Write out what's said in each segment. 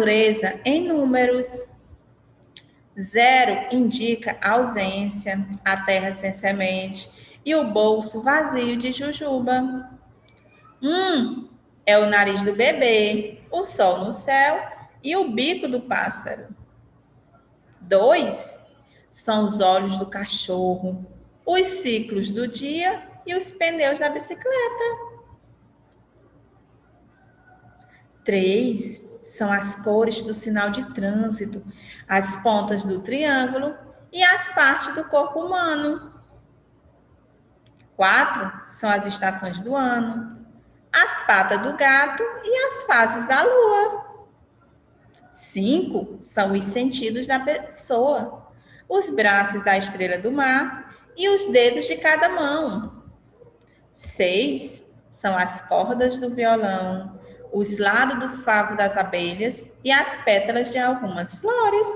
natureza em números. 0 indica ausência, a terra sem semente e o bolso vazio de Jujuba. 1 é o nariz do bebê, o sol no céu e o bico do pássaro. 2 são os olhos do cachorro, os ciclos do dia e os pneus da bicicleta. 3 são as cores do sinal de trânsito, as pontas do triângulo e as partes do corpo humano. 4 são as estações do ano, as patas do gato e as fases da lua. 5 são os sentidos da pessoa, os braços da estrela do mar e os dedos de cada mão. 6 são as cordas do violão, os lados do favo das abelhas e as pétalas de algumas flores.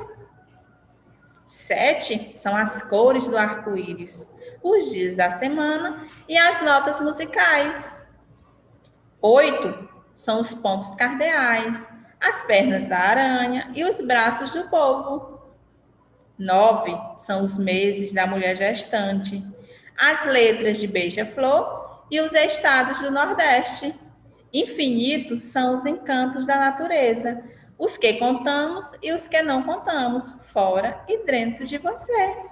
7 são as cores do arco-íris, os dias da semana e as notas musicais. 8 são os pontos cardeais, as pernas da aranha e os braços do povo. 9 são os meses da mulher gestante, as letras de beija-flor e os estados do Nordeste. Infinito são os encantos da natureza, os que contamos e os que não contamos, fora e dentro de você.